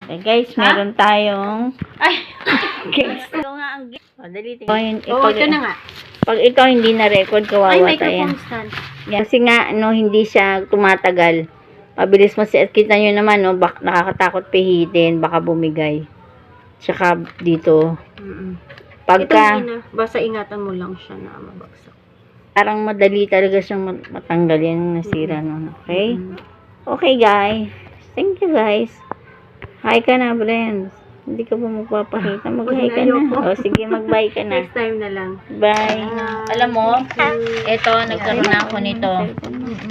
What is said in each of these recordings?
Okay, guys, meron tayong Ay! case. Ito nga ang game. O, dali. Oo, ito na nga. Pag ito hindi na-record, kawawa Ay, tayo. microphone stand. Yan. Kasi nga, hindi siya tumatagal. Mabilis mas kita nyo naman, nakakatakot pihitin, baka bumigay. Tsaka dito, pagka, Basta ingatan mo lang siya na mabagsak. parang madali talaga siyang matanggal yan, nasira nun. Okay? Okay, guys. Thank you, guys. Hi ka na, friends. Hindi ka ba magpapakita? Mag-hi ka na. O, sige, mag-bye ka na. Next time na lang. Bye. Alam mo, ito, nagkaroon na ako nito.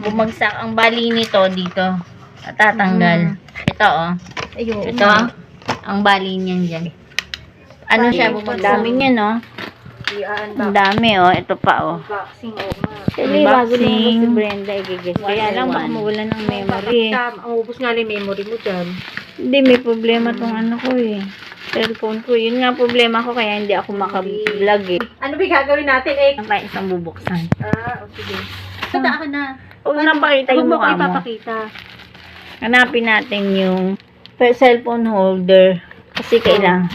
Bumagsak ang bali nito dito. At tatanggal. Ito, Ayun. Ito, ang bali niyan dyan. Ano siya, bumagsak. Dami niya, no? Ang dami, Ito pa, Unboxing, Actually, bago lang si Brenda, i-guess. Kaya lang, baka mawala ng memory. Maubos nga lang yung memory mo dyan. Hindi, may problema tong ano ko cellphone ko. Yun nga problema ko, kaya hindi ako maka-vlog Ano ba gagawin natin Ang pa isang bubuksan. Okay. Tata ka na. Huwag na pakita yung Huwag mo ko mukha mo. ipapakita. Hanapin natin yung cellphone holder. Kasi kailangan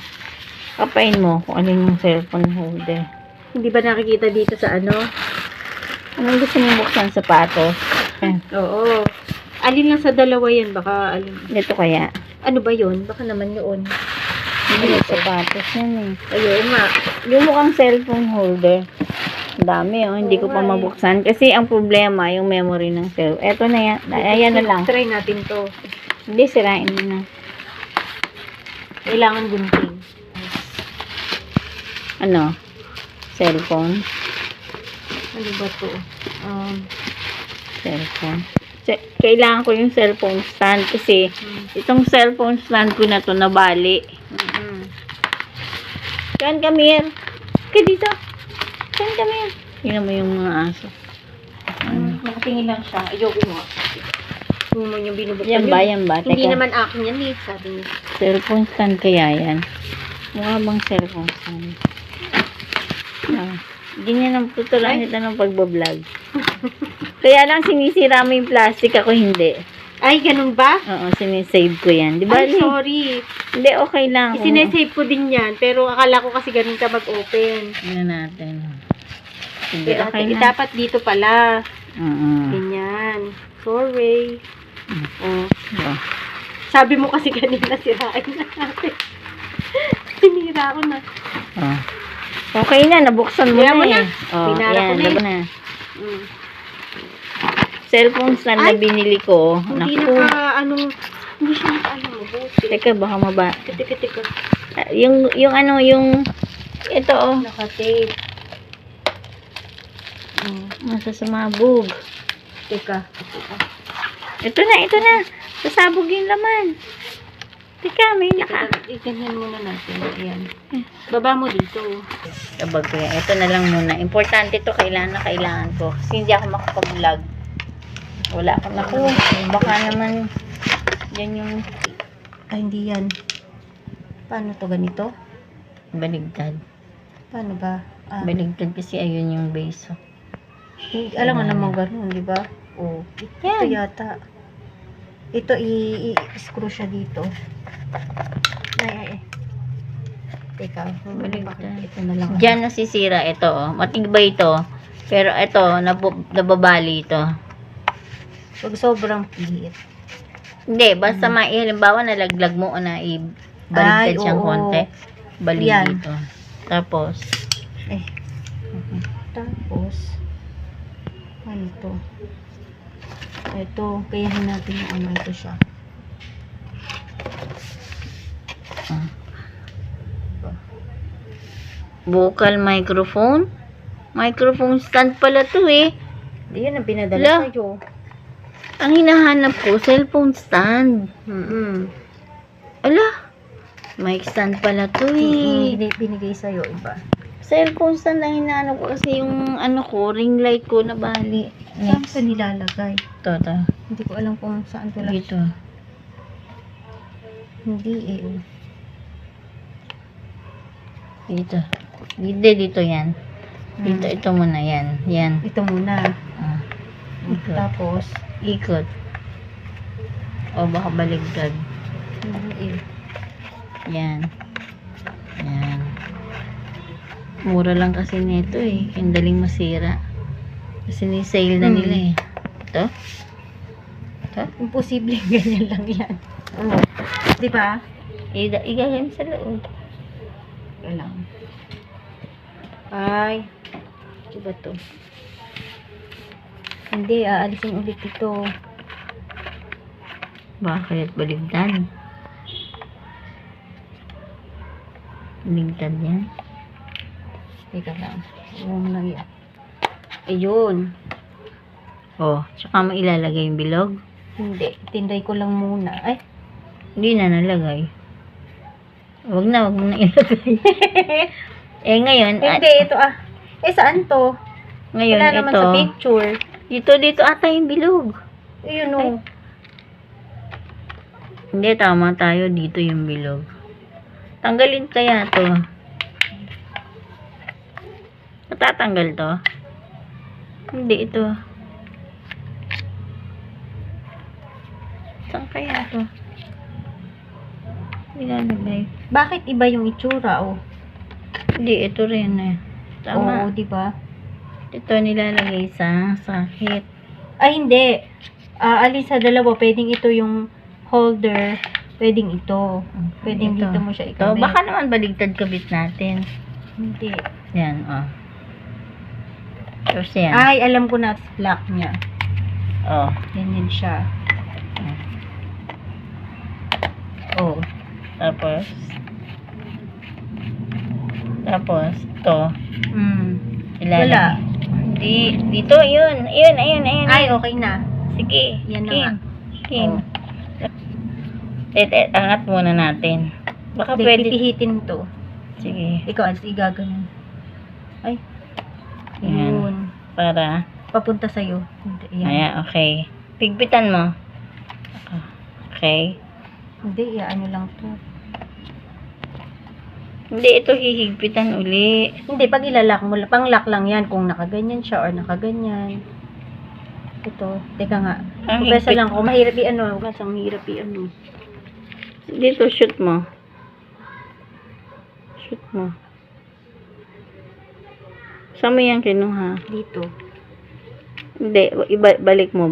kapain mo kung alin yung cellphone holder. Hindi ba nakikita dito sa ano? Anong gusto mong buksan? Sapatos? Oo. Alin lang sa dalawa yan? Baka alin. Ito kaya? Ano ba yun? Baka naman yun. Hindi, sapatos yan Ayun nga. Yung mukhang cellphone holder. Ang dami hindi ko pa mabuksan. Kasi ang problema, yung memory ng cellphone. Eto na yan. Ayan na lang. Try natin to. Hindi, sirain mo na. Kailangan gunting. Ano? Cellphone? Ano ba to? Cellphone. Kailangan ko yung cellphone stand kasi itong cellphone stand ko na to nabali. Kan Camille. Kaya dito. Kan Camille. Tingnan mo yung mga aso. Nakatingin lang siya. Ayoko mo. Kung mo yung binubuksan Yan ba? Hindi Teka. naman akin yan sabi niya. Cellphone stand kaya yan? Mukha bang cellphone stand? Ganyan ang tutulan nito ng pagbablog. Kaya lang sinisira mo yung plastic, ako hindi. Ay, ganun ba? Oo, sinisave ko yan. Di ba? Ay, sorry. Hindi, okay lang. Sinesave ko din yan. Pero akala ko kasi ganun ka mag-open. Ano natin? Hindi, Kaya okay lang. dapat dito pala. Mm-hmm. Ganyan. Sorry. Oh. Sabi mo kasi kanina sirain na natin. Sinira ko na. Oh. Okay na, nabuksan mo Kaya mo na na. Oh, Pinara ko na laban na. Cellphone stand na binili ko. Hindi Naku. hindi siya mabuti. Teka, baka Teka. yung ito Naka-tape. nasa sumabog. Teka. Ito na. Sasabog yung laman. Teka, may Ganyan muna natin. Ayan. Baba mo dito. Sabag ko yan. Ito na lang muna. Importante to, kailangan ko. Kasi hindi ako makapag-vlog. Wala ako. Naku, baka naman yan yung Ay, hindi yan. Paano to ganito? baligtad. Paano ba? Baligtad kasi ayun yung base. Alam mo naman ganun, di ba? Oh. Ito yata. Ito, i-screw siya dito. Ay. Teka, Baligtad. ito na lang. Diyan nasisira ito. Matibay ito. Pero ito, nababali ito. Pag sobrang pihit. Hindi, basta halimbawa nalaglag mo o na ibaligtad siyang konti. Bali Yan. dito. Tapos, Tapos, ano to? Ito, kayahin natin yung ito siya. vocal microphone. Microphone stand pala to Hindi yan ang pinadala Ala. sa'yo. Ang hinahanap ko, cellphone stand. Ala, mic stand pala to Binigay sa'yo, iba. Cellphone stand ang hinahanap ko kasi yung ring light ko nabali. Saan ka nilalagay? Ito. Hindi ko alam kung saan to lang. Dito. Hindi Dito yan. Dito, ito muna yan. Yan. Ito muna. Ikot. Tapos, Ikot. O baka baligtad. hindi Yan. Yan. Mura lang kasi nito eh. Ang daling masira. Kasi ni-sale na nila eh. Ito? Ito? Imposible ganyan lang yan. Oo. Di ba? Igagawin sa loob. Lang. Ay. Diba to? Hindi, aalisin ulit ito. Bakit? Baligtad. Baligtad yan. Teka lang. Huwag lang yan. Ayun. Oh, tsaka mo ilalagay yung bilog. Hindi. Tinday ko lang muna. Ay. Hindi na nalagay. Wag mo na ilagay. Eh ngayon, Hindi, ito Eh, saan to? ngayon Wala naman ito. sa picture. Dito ata yung bilog. Ayun o. Hindi, tama tayo. Dito yung bilog. Tanggalin kaya to. Matatanggal to? Hindi, ito. Saan kaya to? Ilalagay. Bakit iba yung itsura o? Hindi, ito rin eh. Tama. Oo, di ba? Ito nilalagay sa sakit. Ay, hindi. Alin sa dalawa, pwedeng ito yung holder, pwedeng ito. Pwedeng Ito. dito mo siya Ito, ikabit. baka naman baligtad kabit natin. Hindi. Yan, oh. Tapos yan. Ay, alam ko na lock niya. Oh. Ganyan siya. Oh. Tapos, ito. Ilalagay. Wala. Hindi. Dito, yun. Ayun. Ay, okay na. Sige. Yan na Kim. nga. Kim. Oh. Angat muna natin. Baka Hindi, pwede. pipihitin to. Sige. Ikaw, alis igaganon. Ay. Yan. Yun. Para. Papunta sa'yo. Hindi, yan. Ayan, okay. Pigpitan mo. Okay. Hindi, ano lang to. Hindi, ito hihigpitan uli. Hindi, pag ilalak mo, pang-lock lang yan kung nakaganyan siya or nakaganyan. Ito, teka nga. Ang Kupesa higpit. lang ko, mahirap i-ano. Kasi ang hirap i-ano. Dito, shoot mo. Shoot mo. Saan mo yan kinuha? Dito. Hindi, balik mo.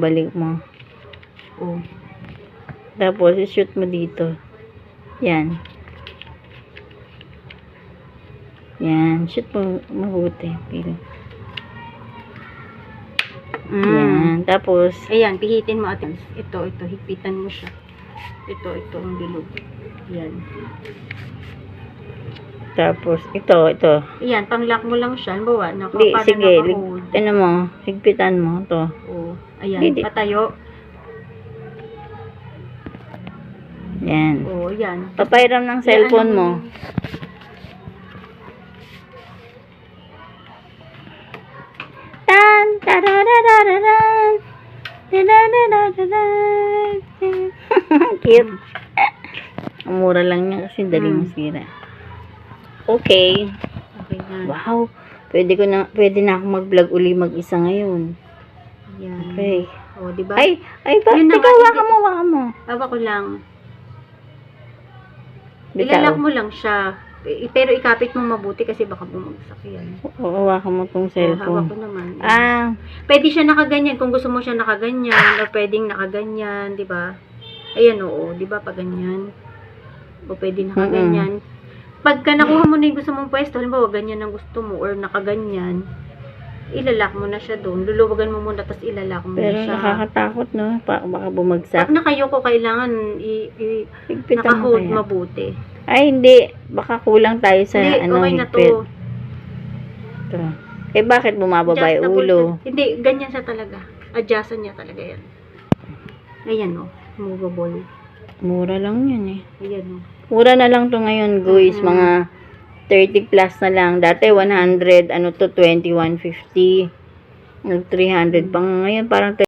Oh. Tapos, i-shoot mo dito. Yan. Yan. Shoot mo mabuti. Pili. Yan. Tapos, Ayan, pihitin mo at ito, higpitan mo siya. Ito ang bilog. Yan. tapos, ito. Ayan, pang-lock mo lang siya. Halimbawa, Di, sige. naka-hold. Ano mo, higpitan mo. Ito. Oh, ayan, Di. patayo. Yan. Oh, yan. Papairam ng cellphone mo. Tan, tarararararan. Tarararararan. Cute. Ang mura lang niya kasi daling masira. Okay. Okay na. Wow. Pwede na ako mag-vlog uli mag-isa ngayon. Yan. Okay. Oh, di ba? Ay, ba? Yun na Teka, nga, waka mo. Hawak ko lang. Bitaw. Ilalak mo lang siya. Pero ikapit mo mabuti kasi baka bumagsak yan. Oo, waka mo tong Hawak cellphone. ko naman. Ah, Pwede siya nakaganyan kung gusto mo siya nakaganyan or pwedeng nakaganyan, di ba? Ayan, oo, di ba, pag ganyan. O pwede nakaganyan. Pagka nakuha mo na yung gusto mong pwesto, halimbawa ganyan ang gusto mo or nakaganyan, ilalak mo na siya doon. Luluwagan mo muna, tapos ilalak mo pero na siya. nakakatakot, no? Baka bumagsak. Pag nakayoko, kailangan Higpitan mo naka-hold kaya. mabuti. Ay, hindi. Baka kulang tayo sa Hindi, okay na higpit. to. Ito. Eh, bakit bumababa yung Adjustable ulo? to. Hindi, ganyan siya talaga. Adjustan niya talaga yan. Ayan, o. Movable. Mura lang yun eh. Ayan, o. Mura na lang to ngayon, guys. Mga 30 plus na lang. Dati 100, 2150. 300 pang ngayon. Parang